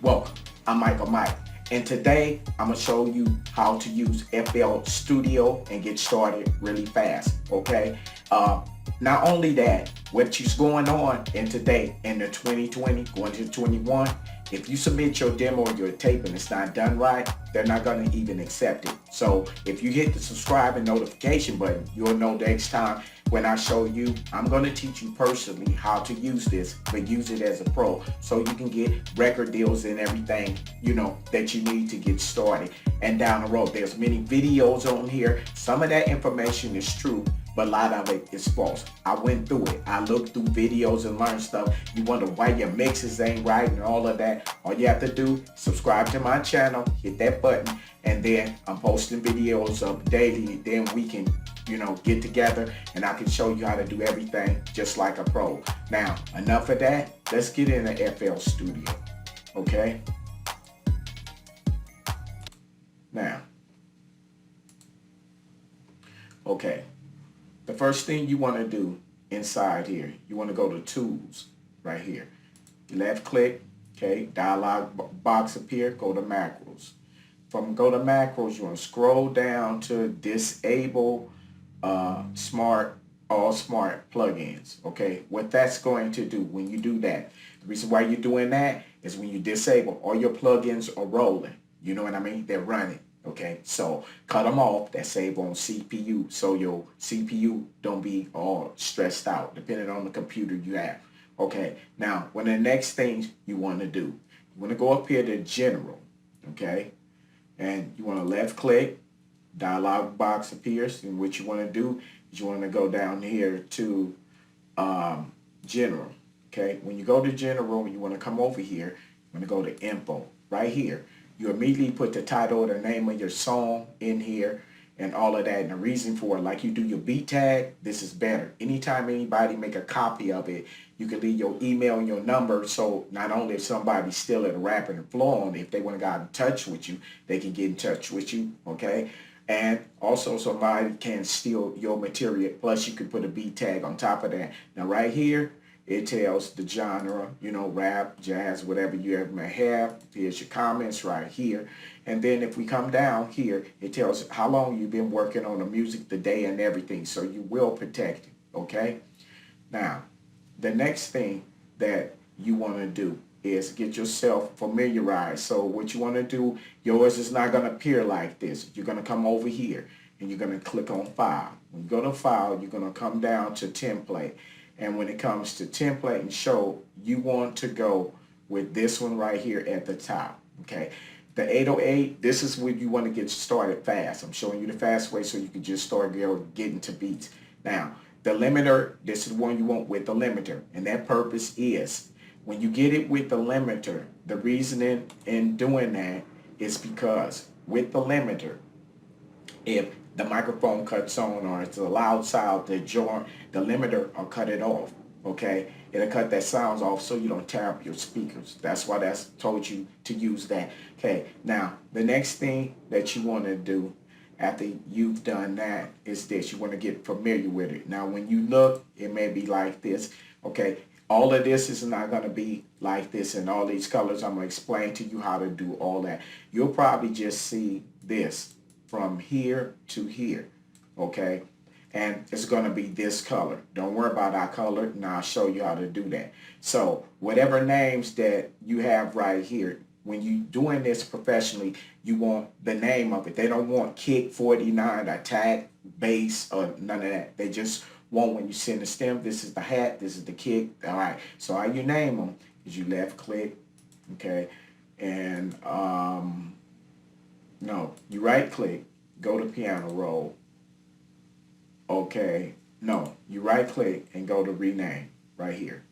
Welcome, I'm Michael Mike, and today I'm going to show you how to use FL Studio and get started really fast, okay? Not only that, what is going on in today in the 2020, going to 21, if you submit your demo or your tape and it's not done right, they're not going to even accept it. So if you hit the subscribe and notification button, you'll know next time when I show you. I'm going to teach you personally how to use this, but use it as a pro so you can get record deals and everything, that you need to get started. And down the road, there's many videos on here. Some of that information is true, but a lot of it is false. I went through it. I looked through videos and learned stuff. You wonder why your mixes ain't right and all of that. All you have to do, subscribe to my channel, hit that button, and then I'm posting videos up daily. Then we can, get together and I can show you how to do everything just like a pro. Now, enough of that. Let's get into FL Studio, okay? Now, okay. The first thing you want to do inside here, you want to go to Tools right here. Left click, okay, dialog box appear, go to Macros. From go to Macros, you want to scroll down to Disable All Smart Plugins, okay? What that's going to do when you do that, the reason why you're doing that is when you disable, all your plugins are rolling. You know what I mean? They're running. Okay, so cut them off. That save on CPU, so your CPU don't be all stressed out, depending on the computer you have. Okay, now, when the next thing you want to do, you want to go up here to General, okay, and you want to left click, dialog box appears, and what you want to do is you want to go down here to General, okay. When you go to General, you want to come over here, you want to go to Info, right here. You immediately put the title or the name of your song in here and all of that. And the reason for it, like you do your beat tag, this is better. Anytime anybody make a copy of it, you can leave your email and your number. So not only if somebody's still at a rapping and flowing, if they want to get in touch with you, they can get in touch with you, okay? And also somebody can steal your material. Plus you can put a beat tag on top of that. Now right here, it tells the genre, rap, jazz, whatever you ever may have. Here's your comments right here. And then if we come down here, it tells how long you've been working on the music, the day, and everything. So you will protect it, okay? Now, the next thing that you want to do is get yourself familiarized. So what you want to do, yours is not going to appear like this. You're going to come over here, and you're going to click on File. When you go to File, you're going to come down to Template. And when it comes to template and show, you want to go with this one right here at the top, okay? The 808, this is where you want to get started fast. I'm showing you the fast way so you can just start getting to beats. Now, the limiter, this is one you want with the limiter. And that purpose is, when you get it with the limiter, the reasoning in doing that is because with the limiter, if the microphone cuts on or it's a loud sound, the limiter will cut it off, okay? It'll cut that sounds off so you don't tear up your speakers. That's why that's told you to use that. Okay, now the next thing that you want to do after you've done that is this. You want to get familiar with it. Now when you look, it may be like this, okay? All of this is not going to be like this in all these colors. I'm going to explain to you how to do all that. You'll probably just see this from here to here, okay? And it's going to be this color. Don't worry about our color. Now I'll show you how to do that. So whatever names that you have right here, when you're doing this professionally, you want the name of it. They don't want kick 49, attack, bass, or none of that. They just want, when you send the stem, this is the hat, this is the kick. All right, so how you name them is you left click, okay? And no, you right click, go to piano roll. Okay, no, you right click and go to rename right here.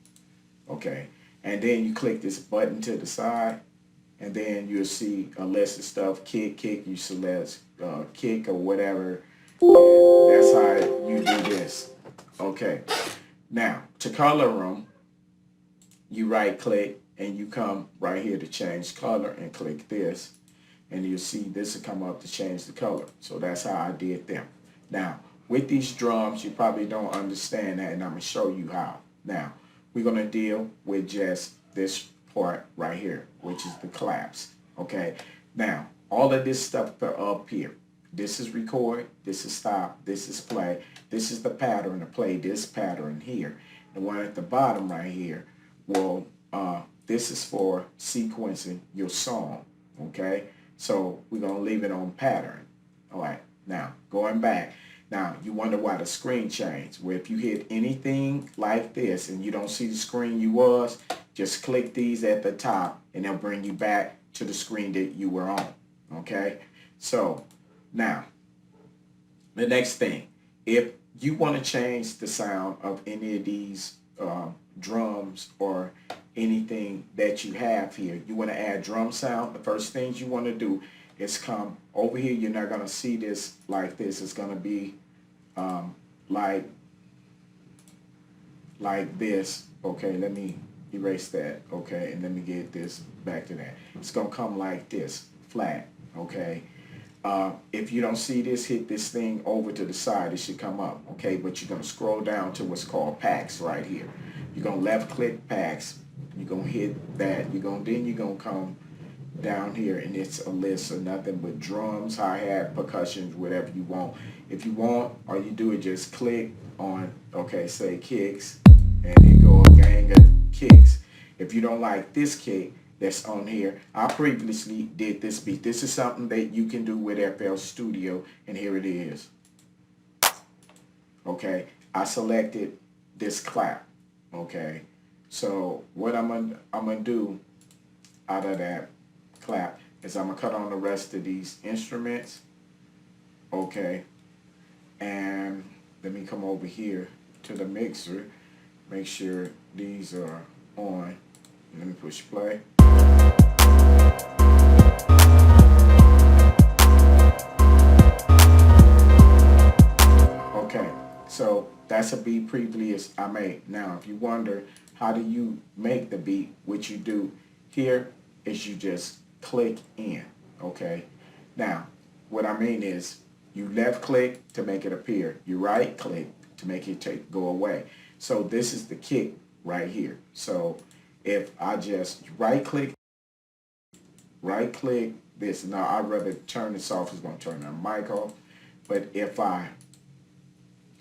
Okay, and then you click this button to the side, and then you'll see a list of stuff. Kick, you select kick or whatever. And that's how you do this. Okay, now to color them, you right click and you come right here to change color and click this. And you'll see this will come up to change the color. So that's how I did them. Now, with these drums, you probably don't understand that, and I'm going to show you how. Now, we're going to deal with just this part right here, which is the claps. Okay, now all of this stuff up here. This is record, this is stop, this is play, this is the pattern to play this pattern here. The one at the bottom right here, well, this is for sequencing your song. Okay, so we're gonna leave it on pattern. All right, now going back. Now, you wonder why the screen changed. Well, if you hit anything like this and you don't see the screen you was, just click these at the top and they'll bring you back to the screen that you were on. Okay? So, now, the next thing. If you want to change the sound of any of these drums or anything that you have here, you want to add drum sound, the first things you want to do is come over here. You're not going to see this like this. It's going to be like this. Okay, let me erase that. Okay, and let me get this back to that. It's gonna come like this, flat. Okay, if you don't see this, hit this thing over to the side. It should come up. Okay, but you're gonna scroll down to what's called packs right here. You're gonna left click packs. You're gonna hit that. You're gonna come down here, and it's a list of nothing but drums, hi-hat, percussions, whatever you want. If you want, all you do is just click on, okay, say kicks, and it go a gang of kicks. If you don't like this kick that's on here, I previously did this beat. This is something that you can do with FL Studio, and here it is. Okay, I selected this clap. Okay, so what I'm gonna do out of that clap is I'm gonna cut on the rest of these instruments. Okay, and let me come over here to the mixer, make sure these are on. Let me push play. Okay, so that's a beat previous I made. Now if you wonder how do you make the beat, what you do here is you just click in. Okay, now what I mean is you left click to make it appear, you right click to make it go away. So this is the kick right here. So if I just right click this, now I'd rather turn this off. It's going to turn the mic off. But if I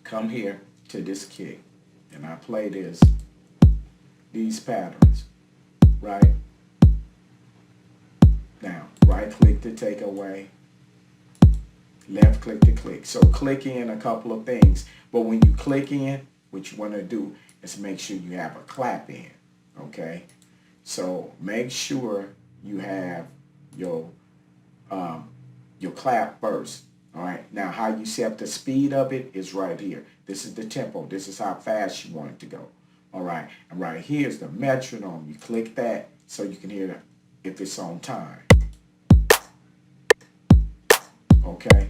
come here to this kick and I play these patterns, right? Now, right click to take away, left click to click. So click in a couple of things. But when you click in, what you want to do is make sure you have a clap in, okay? So make sure you have your clap first, all right? Now, how you set the speed of it is right here. This is the tempo. This is how fast you want it to go, all right? And right here is the metronome. You click that so you can hear if it's on time. Okay,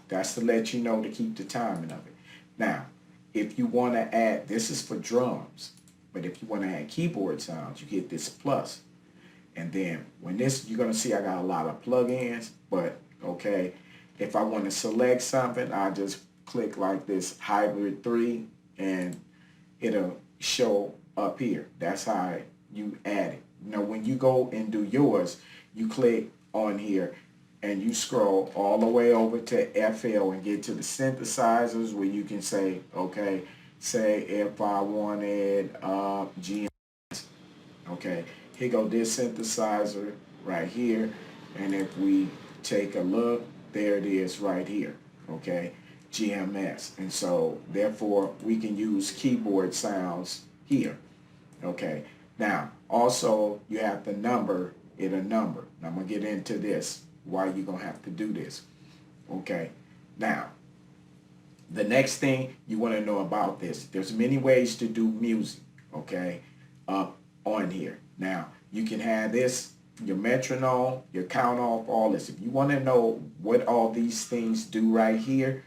that's to let you know to keep the timing of it. Now, if you want to add, this is for drums, but if you want to add keyboard sounds, you hit this plus. And then when this, you're going to see I got a lot of plugins, but okay, if I want to select something, I just click like this Hybrid 3 and it'll show up here. That's how you add it. Now, when you go and do yours, you click on here and you scroll all the way over to FL and get to the synthesizers where you can say, okay, say if I wanted GMS, okay, here go this synthesizer right here, and if we take a look, there it is right here, okay, GMS, and so therefore we can use keyboard sounds here, okay. Now also you have to number it a number. Now I'm gonna get into this, why you're gonna have to do this, okay. Now the next thing you want to know about this, there's many ways to do music, okay, up on here. Now you can have this, your metronome, your count off, all this. If you want to know what all these things do right here,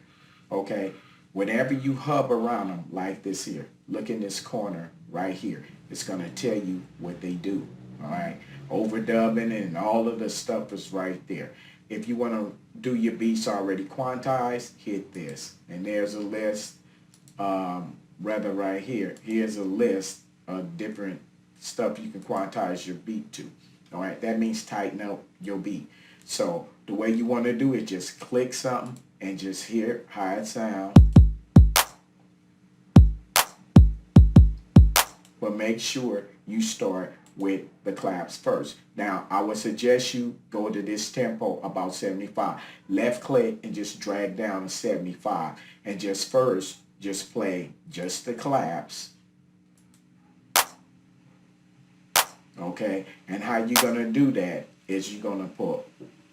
okay, whenever you hub around them like this here, look in this corner right here, it's going to tell you what they do, all right. Overdubbing and all of the stuff is right there. If you want to do your beats already quantized, hit this. And there's a list, rather right here. Here's a list of different stuff you can quantize your beat to. All right, that means tighten up your beat. So the way you want to do it, just click something and just hear how it sounds. But make sure you start with the claps first. Now, I would suggest you go to this tempo about 75. Left click and just drag down to 75. And just first, just play just the claps. Okay, and how you're going to do that is you're going to put,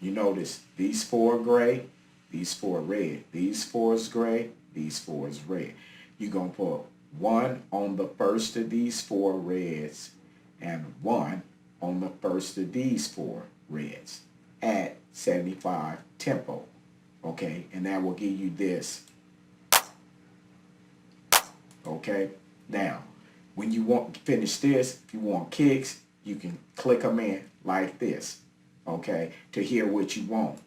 you notice, these 4 gray, these 4 red. These 4 is gray, these 4 is red. You're going to put 1 on the first of these 4 reds and 1 on the first of these 4 reds at 75 tempo. Okay, and that will give you this. Okay, now when you want to finish this, if you want kicks, you can click them in like this, okay, to hear what you want.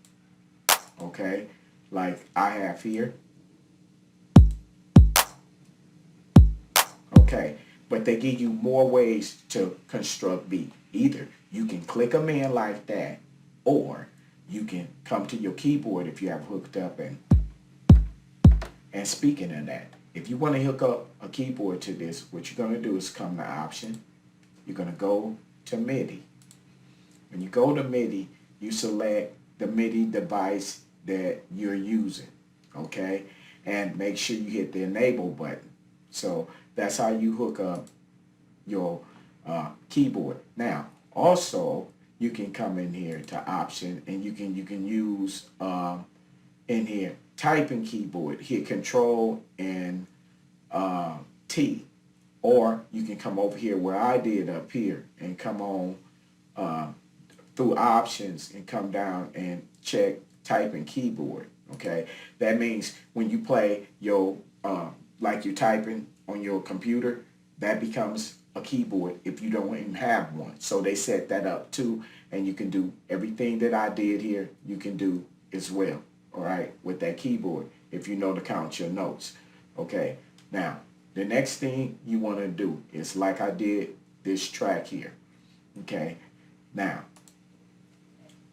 Okay, like I have here. Okay, but they give you more ways to construct beat. Either you can click them in like that, or you can come to your keyboard if you have hooked up. And speaking of that, if you want to hook up a keyboard to this, what you're going to do is come to Option. You're going to go to MIDI. When you go to MIDI, you select the MIDI device that you're using, okay? And make sure you hit the Enable button. So that's how you hook up your keyboard. Now, also, you can come in here to Option, and you can use in here typing keyboard, hit Control and T, or you can come over here where I did up here and come on through Options and come down and check typing keyboard. Okay, that means when you play your like you're typing on your computer, that becomes a keyboard if you don't even have one. So they set that up too, and you can do everything that I did here, you can do as well. All right, with that keyboard, if you know to count your notes. Okay, now the next thing you want to do is like I did this track here. Okay, now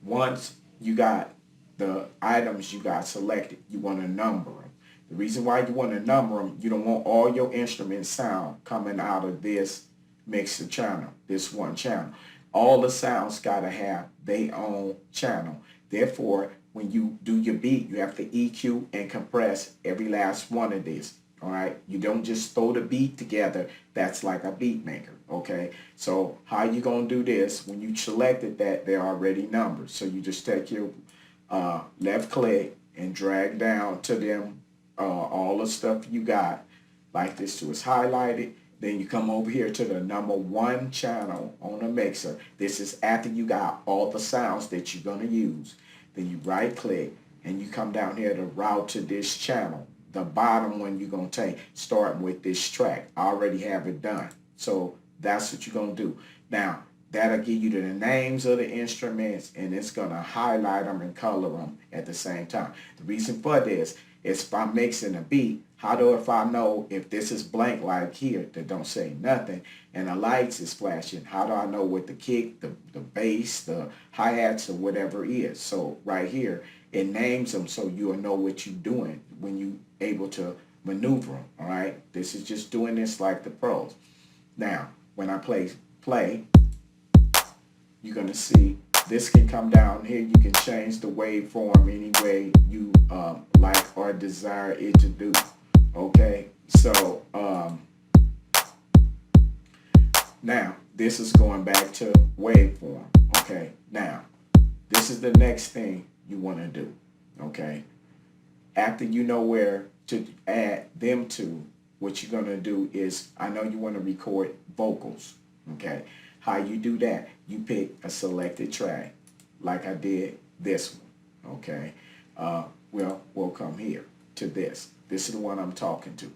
once you got the items you got selected, you want to number them. The reason why you want to number them, you don't want all your instrument sound coming out of this mixer channel, this one channel. All the sounds got to have their own channel. Therefore, when you do your beat, you have to EQ and compress every last one of these. All right, you don't just throw the beat together. That's like a beat maker. Okay, so how you gonna do this? When you selected that, they're already numbered. So you just take your left click and drag down to them all the stuff you got like this to it's highlighted. Then you come over here to the number 1 channel on the mixer. This is after you got all the sounds that you're gonna use. Then you right click and you come down here to route to this channel. The bottom one you're going to take, starting with this track. I already have it done. So that's what you're going to do. Now, that'll give you the names of the instruments, and it's going to highlight them and color them at the same time. The reason for this is if I'm mixing a beat, how do if I know if this is blank like here that don't say nothing and the lights is flashing, how do I know what the kick, the bass, the hi-hats or whatever is? So right here, it names them so you'll know what you're doing when you able to maneuver them, all right? This is just doing this like the pros. Now, when I play, you're going to see this can come down here. You can change the waveform any way you like or desire it to do. Okay, so now this is going back to waveform. Okay, now this is the next thing you want to do. Okay, after you know where to add them to, what you're going to do is, I know you want to record vocals. Okay, how you do that? You pick a selected track like I did this one. Okay, well, we'll come here to this. This is the one I'm talking to.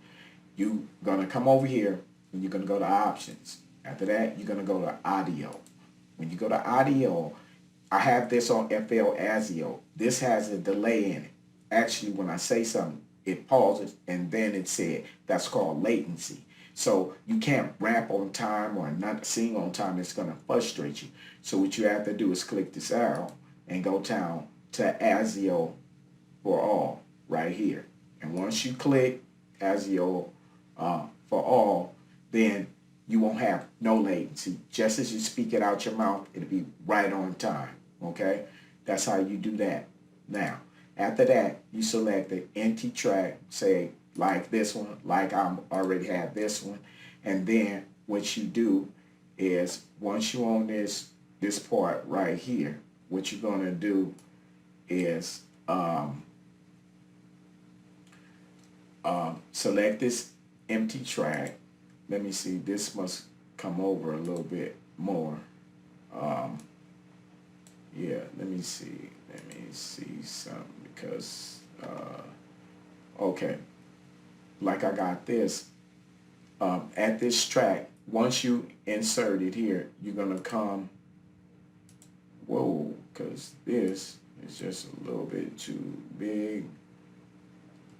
You're going to come over here and you're going to go to Options. After that, you're going to go to Audio. When you go to Audio, I have this on FL ASIO. This has a delay in it. Actually, when I say something, it pauses and then it said, that's called latency. So you can't rap on time or not sing on time. It's going to frustrate you. So what you have to do is click this arrow and go down to ASIO for all right here. And once you click ASIO for all, then you won't have no latency. Just as you speak it out your mouth, it'll be right on time. Okay? That's how you do that. Now, after that, you select the empty track, say like this one, like I already have this one. And then what you do is once you own this part right here, what you're gonna do is select this empty track. Let me see, this must come over a little bit more. Yeah, let me see something because, okay, like I got this, at this track, once you insert it here, you're gonna come, whoa, because this is just a little bit too big.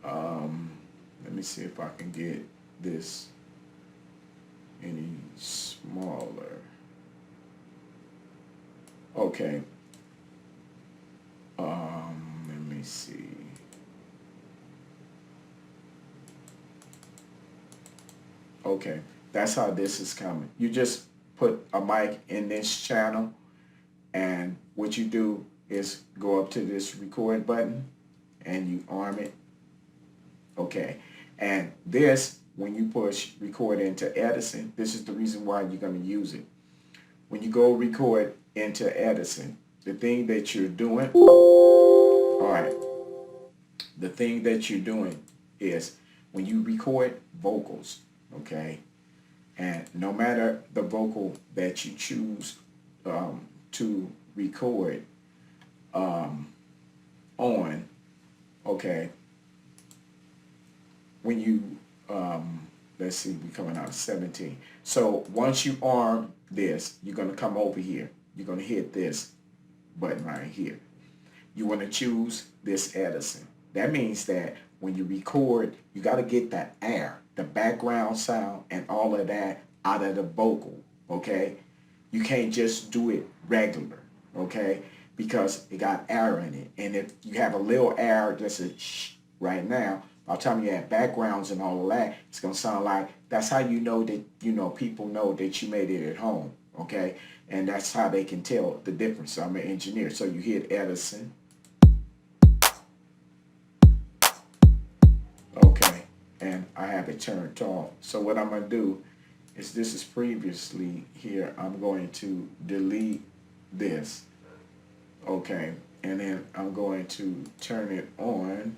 Let me see if I can get this any smaller. Okay. Let me see. Okay, that's how this is coming. You just put a mic in this channel, and what you do is go up to this record button and you arm it. Okay, and this, when you push record into Edison, this is the reason why you're going to use it. When you go record into Edison, the thing that you're doing, all right, the thing that you're doing is when you record vocals, okay, and no matter the vocal that you choose to record on, okay, when you, let's see, we're coming out of 17. So once you arm this, you're going to come over here. You're going to hit this button right here. You want to choose this Edison. That means that when you record, you got to get that air, the background sound, and all of that out of the vocal, okay? You can't just do it regular, okay? Because it got air in it. And if you have a little air, just a shh right now, by the time you add backgrounds and all of that, it's going to sound like, that's how you know that, you know, people know that you made it at home, okay? And that's how they can tell the difference. I'm an engineer. So you hit Edison. Okay, and I have it turned off. So what I'm going to do is, this is previously here, I'm going to delete this. Okay, and then I'm going to turn it on.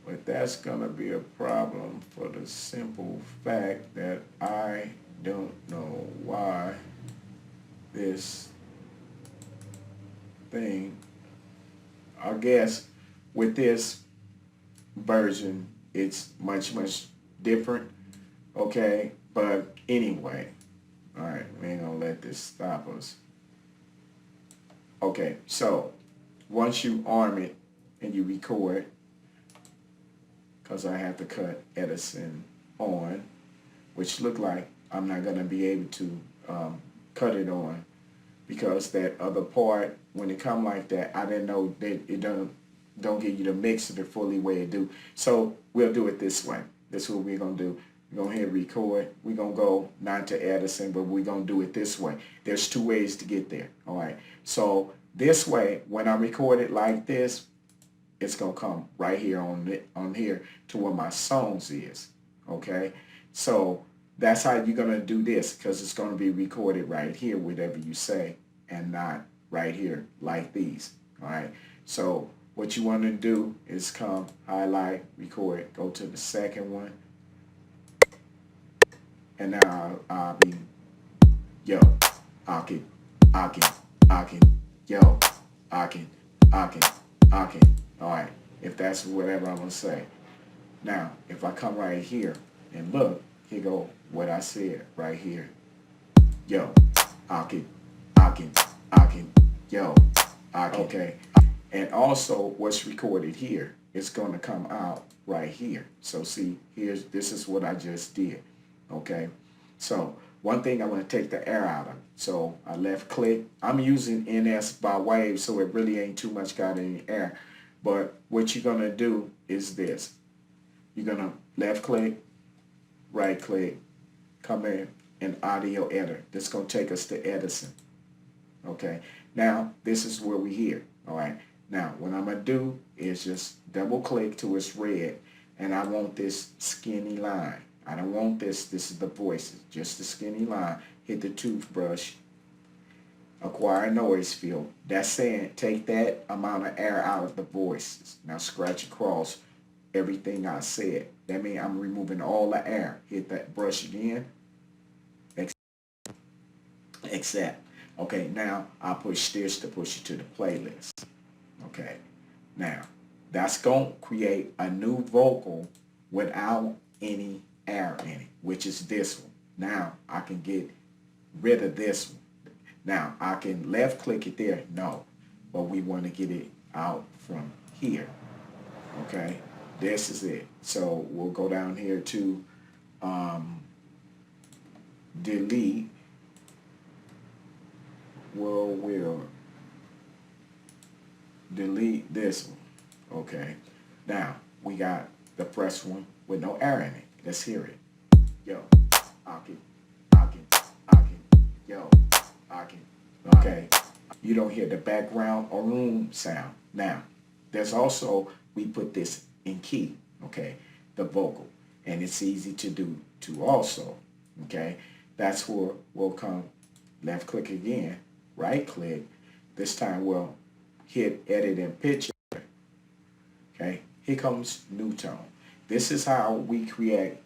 But that's going to be a problem for the simple fact that I don't know why this thing, I guess with this version, it's much different, okay? But anyway, all right, we ain't gonna let this stop us. Okay, so once you arm it and you record, because I have to cut Edison on, which look like I'm not gonna be able to cut it on, because that other part, when it come like that, I didn't know that it don't give you the mix of the fully way it do. So we'll do it this way. This is what we're gonna do. We're gonna hit record. We're gonna go not to Edison, but we're gonna do it this way. There's two ways to get there. All right. So this way, when I record it like this, it's gonna come right here on here to where my songs is. Okay. So that's how you're gonna do this, because it's gonna be recorded right here, whatever you say, and not right here like these. All right. So what you want to do is come, highlight, record, go to the second one, and now I'll be, yo, Akin, yo, Akin. All right, if that's whatever I'm gonna say. Now, if I come right here and look, here go what I said right here. Yo, Akin, yo, Akin. Okay. And also what's recorded here is going to come out right here. So see, this is what I just did. Okay, so one thing I want to take the air out of. So I left click. I'm using NS by wave, so it really ain't too much got any air. But what you're gonna do is this. You're gonna left click, right click, come in audio editor. This is gonna take us to Edison. Okay. Now this is where we here. All right. Now what I'm gonna do is just double click till it's red, and I want this skinny line. I don't want this. This is the voices. Just the skinny line. Hit the toothbrush. Acquire noise field. That's saying take that amount of air out of the voices. Now scratch across everything I said. That means I'm removing all the air. Hit that brush again. Accept. Okay, now I push this to push it to the playlist. Okay, now that's going to create a new vocal without any air in it, which is this one. Now I can get rid of this one. Now I can left click it there, no, but we want to get it out from here. Okay, this is it. So we'll go down here to delete. We'll delete this one. Okay, now we got the first one with no air in it. Let's hear it. Yo, Aki, Aki, Aki, yo, Aki. Okay, you don't hear the background or room sound. Now, there's also, we put this in key, okay, the vocal, and it's easy to do too also, okay. That's where we'll come left click again, right click. This time we'll hit edit and picture. Okay, here comes new tone. This is how we correct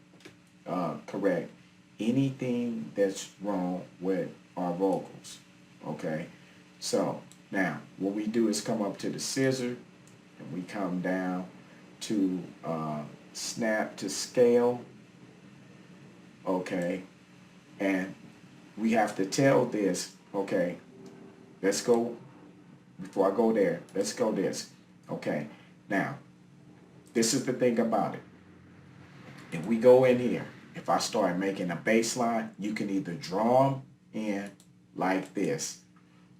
anything that's wrong with our vocals. Okay, so now what we do is come up to the scissor and we come down to snap to scale. Okay, and we have to tell this. Okay, let's go. Before I go there, let's go this. Okay, now this is the thing about it. If we go in here, if I start making a bass line, you can either draw them in like this,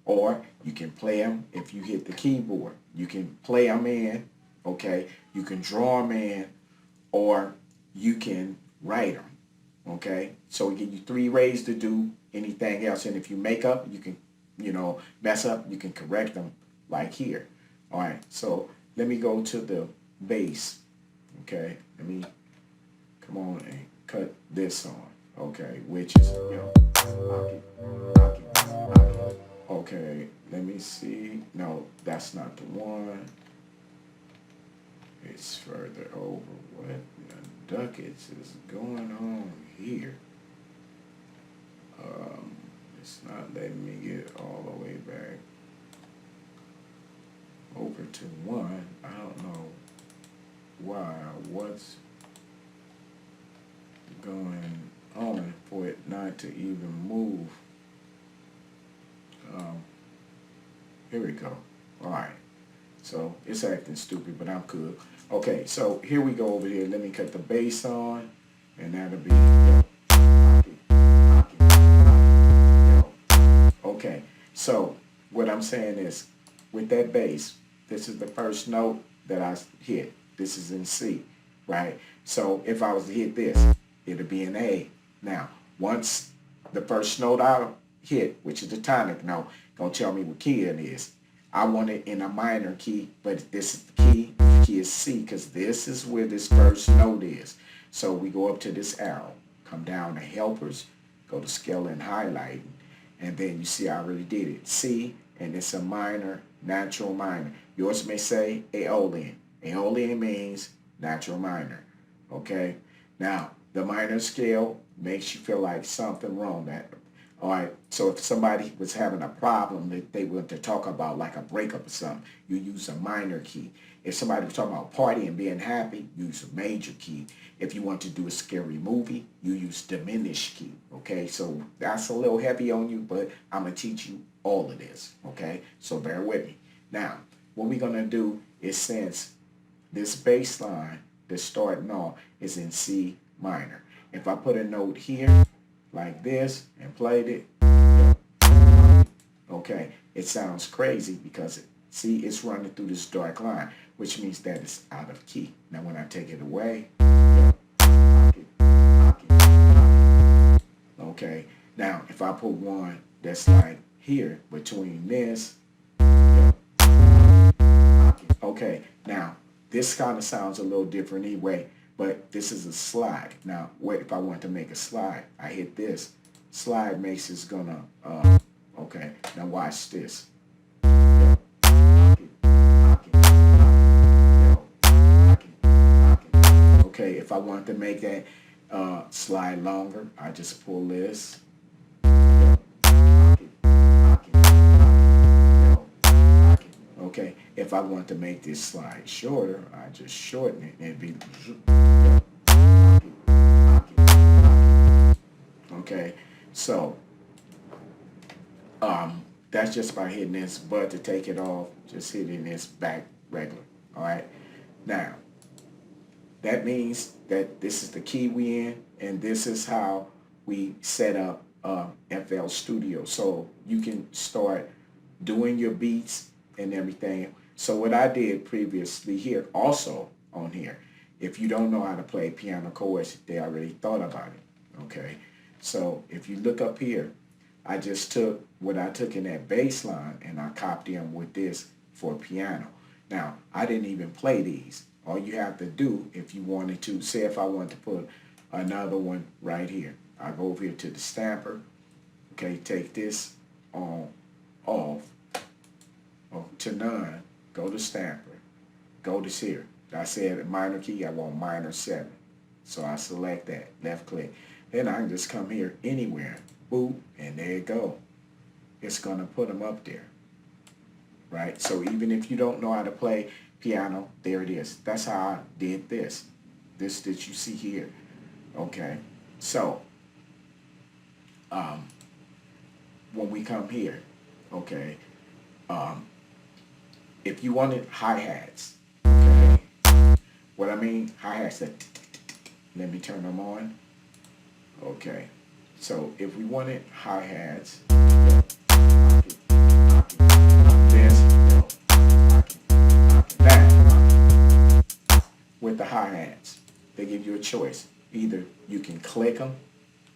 or you can play them if you hit the keyboard. You can play them in, okay? You can draw them in, or you can write them, okay? So we give you 3 ways to do anything else. And if you make up, you can, mess up, you can correct them like here. All right, so let me go to the bass, okay? Let me come on and cut this on, okay? Which is, okay, let me see. No, that's not the one. It's further over. What the ducats is going on here? It's not letting me get all the way back over to 1. I don't know why. What's going on for it not to even move? Here we go. All right. So it's acting stupid, but I'm good. Okay, so here we go over here. Let me cut the bass on, and that'll be okay. So what I'm saying is, with that bass, this is the first note that I hit. This is in C, right? So if I was to hit this, it'll be an A. Now, once the first note I hit, which is the tonic note, gonna tell me what key it is. I want it in a minor key, but this is the key. The key is C, because this is where this first note is. So we go up to this arrow, come down to helpers, go to scale and highlighting, and then you see I already did it. C, and it's a minor, natural minor. Yours may say Aeolian. Aeolian means natural minor. Okay? Now, the minor scale makes you feel like something wrong. All right, so if somebody was having a problem that they want to talk about, like a breakup or something, you use a minor key. If somebody was talking about partying and being happy, use a major key. If you want to do a scary movie, you use diminished key, okay? So that's a little heavy on you, but I'm going to teach you all of this, okay? So bear with me. Now, what we're going to do is, since this bass line that's starting off is in C minor, if I put a note here like this and played it, okay, it sounds crazy because see, it's running through this dark line, which means that it's out of key. Now when I take it away, okay, now if I put one that's like here between this, okay, now this kind of sounds a little different anyway, but this is a slide. Now, what if I want to make a slide? I hit this. Slide makes it's gonna, okay, now watch this. Okay, if I want to make that slide longer, I just pull this. Okay, if I want to make this slide shorter, I just shorten it and it'd be. Okay, so that's just by hitting this, but to take it off, just hitting this back regular. All right, now that means that this is the key we in, and this is how we set up FL Studio, so you can start doing your beats and everything. So what I did previously here, also on here, if you don't know how to play piano chords, they already thought about it. Okay, so if you look up here, I just took what I took in that bass line and I copied them with this for piano. Now, I didn't even play these. All you have to do, if you wanted to, say if I wanted to put another one right here, I go over here to the stamper, okay, take this on off, to none, go to stamper, go to here. I said minor key, I want minor 7. So I select that, left click. Then I can just come here anywhere, boop, and there you go. It's gonna put them up there, right? So even if you don't know how to play piano, there it is. That's how I did this that you see here. Okay, so when we come here, okay, if you wanted hi-hats, okay, what I mean, hi-hats that, let me turn them on. Okay, so if we wanted hi-hats, with the hi-hats, they give you a choice. Either you can click them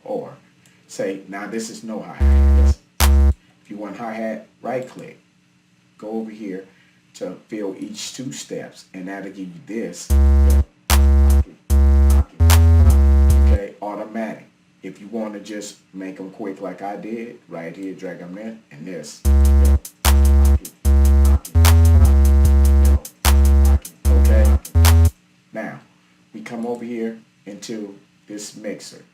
or say, now this is no hi-hat. If you want hi-hat, right click. Go over here to fill each 2 steps, and that'll give you this. Okay, automatic. If you want to just make them quick like I did, right here, drag them in, and this. Okay, now we come over here into this mixer.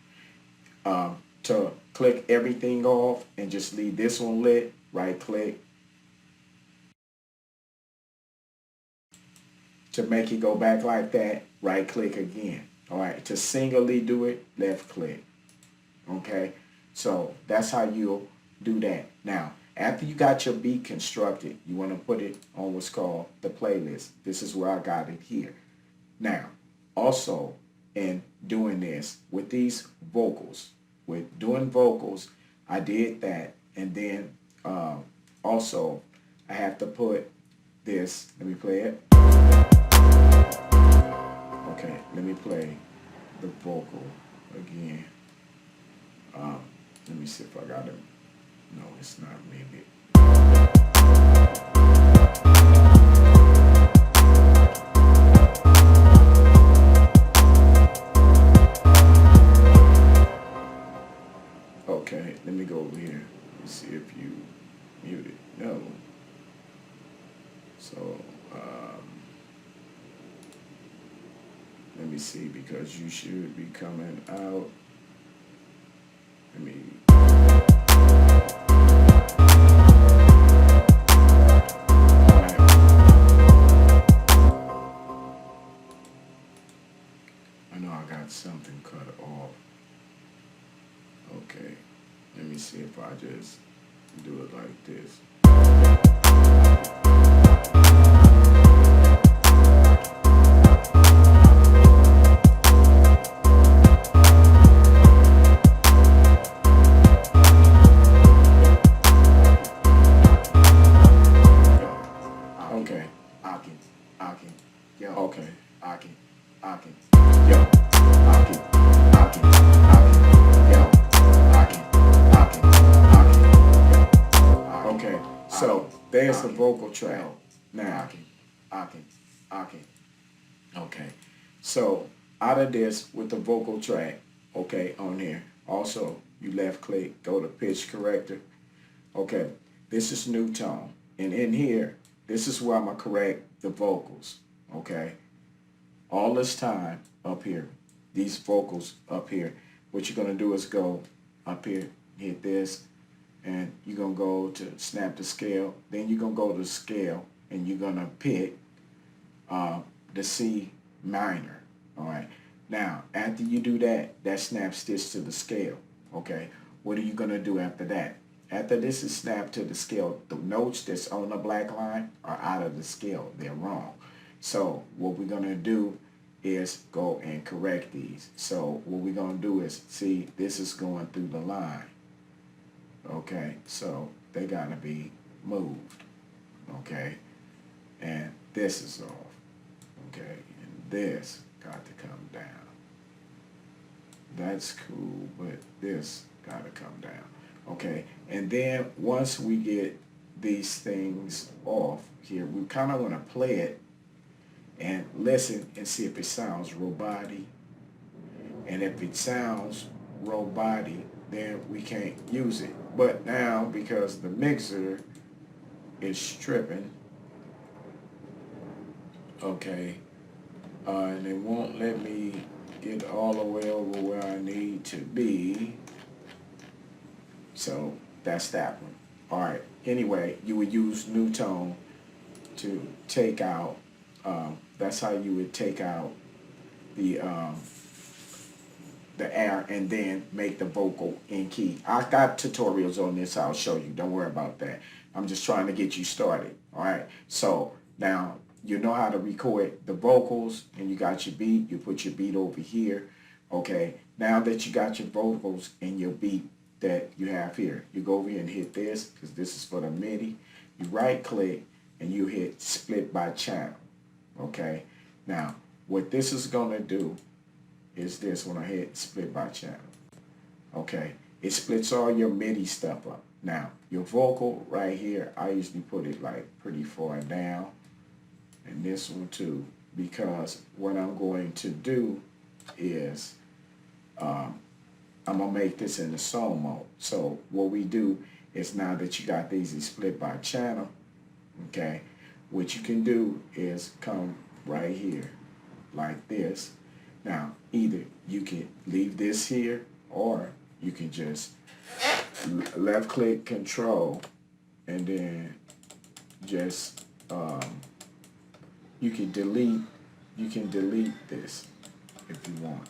To click everything off and just leave this one lit, right click. To make it go back like that, right click again. All right, to singly do it, left click. Okay, so that's how you'll do that. Now, after you got your beat constructed, you want to put it on what's called the playlist. This is where I got it here. Now, also in doing this with these vocals, with doing vocals, I did that, and then also I have to put this. Let me play it. Okay, let me play the vocal again. Let me see if I got it. No, it's not. Maybe. Okay, let me go over here and see if you muted. No. So, let me see, because you should be coming out. Let me. I know I got something cut off. Okay, let me see if I just do it like this. Aki, Aki, yo. Okay. Aki, Aki, yo. Aki, Aki, Aki, yo. Aki, Aki, Aki, yo. Okay, so there's the vocal track. Now, Aki, Aki, Aki. Okay, so out of this with the vocal track, okay, on here. Also, you left click, go to pitch corrector. Okay, this is new tone. And in here, this is where I'm going to correct the vocals. Okay, all this time up here, these vocals up here, what you're going to do is go up here, hit this, and you're going to go to snap the scale. Then you're going to go to scale, and you're going to pick the C minor. All right. Now, after you do that, that snaps this to the scale. Okay. What are you going to do after that? After this is snapped to the scale, the notes that's on the black line are out of the scale. They're wrong. So what we're going to do is go and correct these. So what we're going to do is, see, this is going through the line. Okay. So they got to be moved. Okay. And this is off. Okay, and this got to come down. That's cool, but this got to come down. Okay, and then once we get these things off here, we kind of want to play it and listen and see if it sounds robotic. And if it sounds robotic, then we can't use it. But now, because the mixer is tripping, okay, and it won't let me get all the way over where I need to be. So that's that one. All right. Anyway, you would use new tone to take out. That's how you would take out the air and then make the vocal in key. I got tutorials on this. I'll show you. Don't worry about that. I'm just trying to get you started. All right. So now, you know how to record the vocals, and you got your beat. You put your beat over here. Okay, now that you got your vocals and your beat that you have here, you go over here and hit this, because this is for the MIDI. You right click and you hit split by channel. Okay, now what this is going to do is this when I hit split by channel. Okay, it splits all your MIDI stuff up. Now, your vocal right here, I usually put it like pretty far down. And this one too, because what I'm going to do is I'm going to make this in the song mode. So what we do is, now that you got these split by channel, okay, what you can do is come right here like this. Now, either you can leave this here, or you can just left click control and then just you can delete this if you want.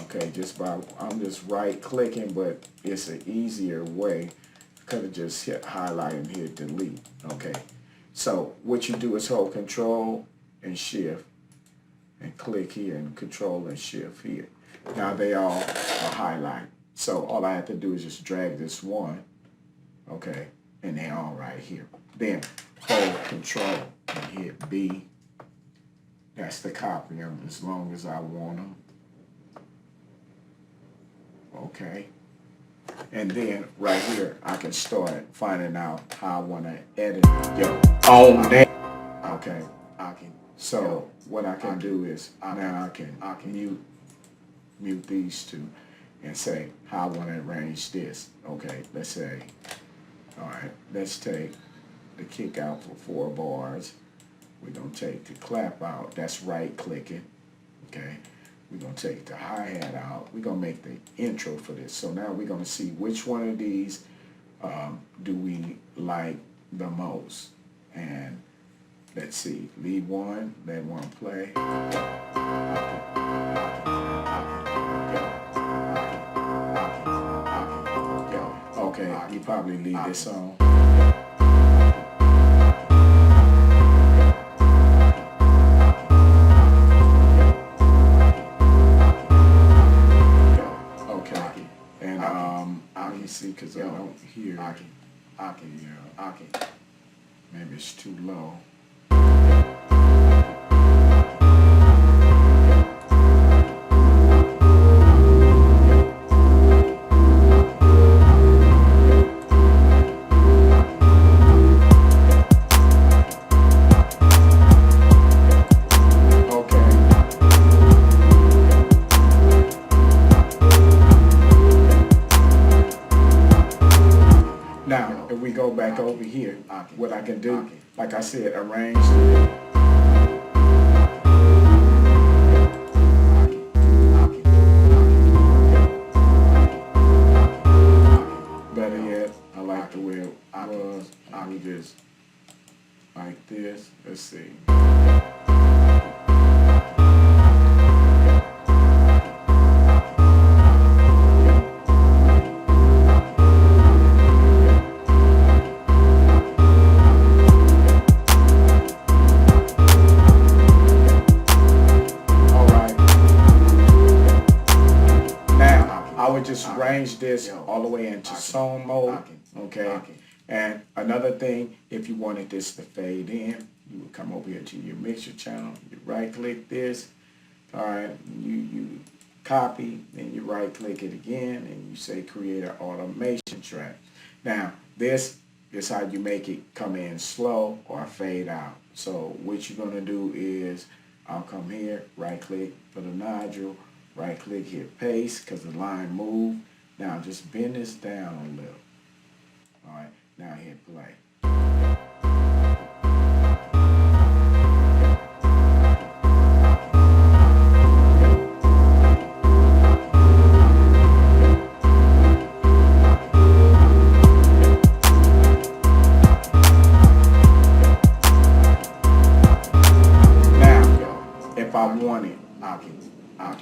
Okay, just by, I'm just right clicking, but it's an easier way. Could have just hit highlight and hit delete. Okay, so what you do is hold control and shift and click here, and control and shift here. Now they all are highlighted. So all I have to do is just drag this one, okay, and they're all right here. Then hold control and hit B. That's the copy them as long as I want them. Okay. And then right here, I can start finding out how I want to edit. Yo, on that. Okay. So what I can do is, now I can mute these two and say how I want to arrange this. Okay, let's say, all right, let's take the kick out for 4 bars. We're going to take the clap out. That's right clicking. Okay. We're going to take the hi-hat out. We're going to make the intro for this. So now we're going to see which one of these do we like the most. And let's see. Leave one. Let one play. Okay, you probably leave this song. See, because I don't hear. Maybe it's too low. what I can do, like I said, arrange. Better yet, I like the way it was. I would just like this. Let's see. I would just range this all the way into song mode, okay? And another thing, if you wanted this to fade in, you would come over here to your mixer channel, you right click this, all right, you copy, then you right click it again, and you say create an automation track. Now, this is how you make it come in slow or fade out. So what you're gonna do is, I'll come here, right click for the nodule, right click, hit paste because the line moved. Now just bend this down a little. All right, now hit play. Now, if I want it,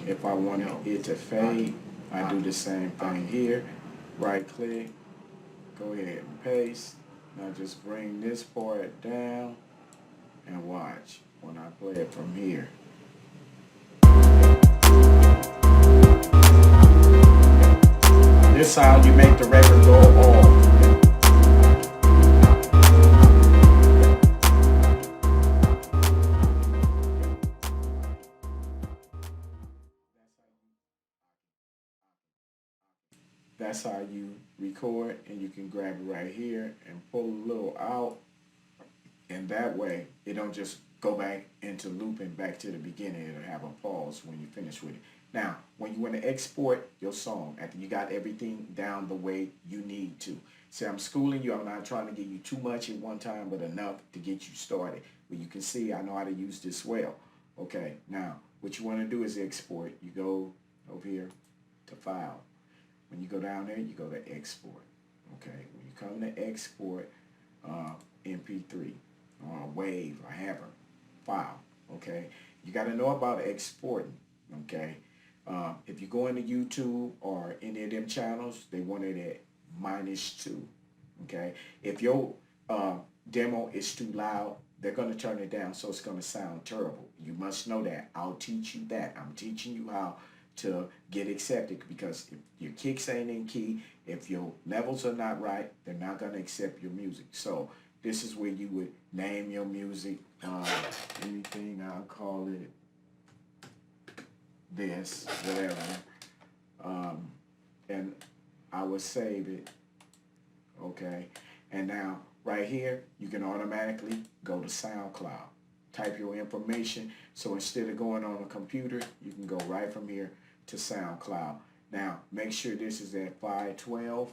if I want it to fade, I do the same thing here. Right click, go ahead and paste. Now just bring this part down and watch when I play it from here. This is how you make the record go off. That's how you record, and you can grab it right here and pull a little out, and that way it don't just go back into looping back to the beginning. It'll have a pause when you finish with it. Now, when you want to export your song, after you got everything down the way you need to. See, I'm schooling you. I'm not trying to give you too much at one time, but enough to get you started. But you can see I know how to use this well. Okay, now, what you want to do is export. You go over here to File. When you go down there, you go to Export. Okay, when you come to Export MP3 or WAV or however file, okay, you got to know about exporting. Okay, if you go into YouTube or any of them channels, they want it at -2. Okay, if your demo is too loud, they're going to turn it down, so it's going to sound terrible. You must know that. I'll teach you that. I'm teaching you how to get accepted, because if your kicks ain't in key, if your levels are not right, they're not going to accept your music. So this is where you would name your music, anything, I'll call it this, whatever, and I would save it. Okay, and now right here you can automatically go to SoundCloud, type your information. So instead of going on a computer, you can go right from here to SoundCloud. Now make sure this is at 512,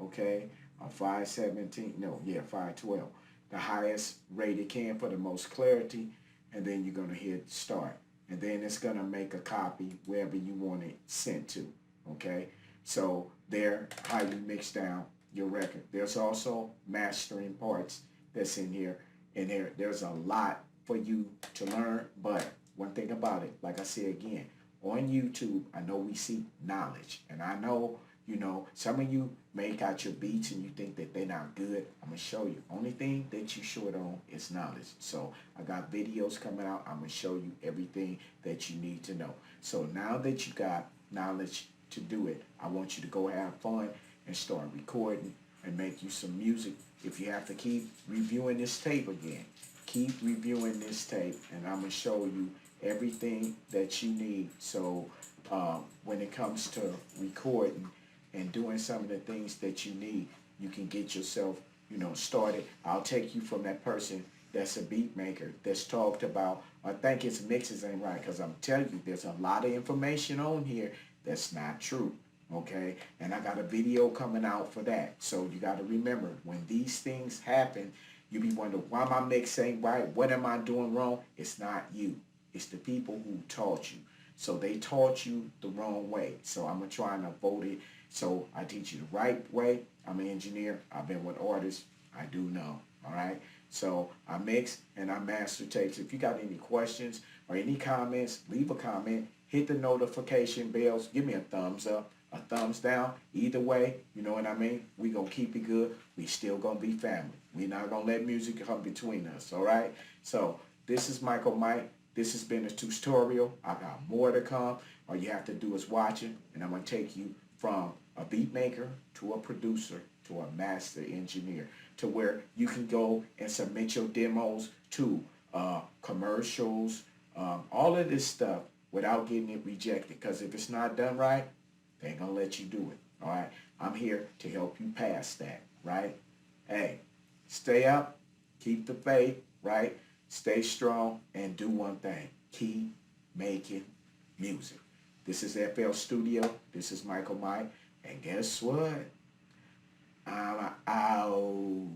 okay, or 517, no, yeah, 512, the highest rate it can for the most clarity, and then you're going to hit start, and then it's going to make a copy wherever you want it sent to. Okay, so there, how you mix down your record. There's also mastering parts that's in here, and there's a lot for you to learn. But one thing about it, like I said again, on YouTube, I know we seek knowledge, and I know, you know, some of you make out your beats and you think that they're not good. I'm gonna show you. Only thing that you short on is knowledge. So I got videos coming out. I'm gonna show you everything that you need to know. So now that you got knowledge to do it, I want you to go have fun and start recording and make you some music. If you have to keep reviewing this tape again, keep reviewing this tape, and I'm going to show you everything that you need. So when it comes to recording and doing some of the things that you need, you can get yourself, you know, started. I'll take you from that person that's a beat maker that's talked about, I think his mixes ain't right, because I'm telling you, there's a lot of information on here that's not true. Okay, and I got a video coming out for that. So you got to remember, when these things happen, you be wondering, why my mix ain't right? What am I doing wrong? It's not you. It's the people who taught you. So they taught you the wrong way. So I'm gonna try and avoid it. So I teach you the right way. I'm an engineer. I've been with artists. I do know. All right. So I mix and I master tapes. If you got any questions or any comments, leave a comment. Hit the notification bells. Give me a thumbs up, a thumbs down. Either way, you know what I mean? We gonna keep it good. We still gonna be family. We not gonna let music come between us. All right. So this is Michael Mike. This has been a tutorial. I got more to come. All you have to do is watch it, and I'm gonna take you from a beat maker to a producer to a master engineer, to where you can go and submit your demos to commercials, all of this stuff without getting it rejected. Because if it's not done right, they ain't gonna let you do it. All right. I'm here to help you pass that. Right. Hey, stay up, keep the faith. Right. Stay strong and do one thing. Keep making music. This is FL Studio. This is Michael Mike. And guess what? I'm out.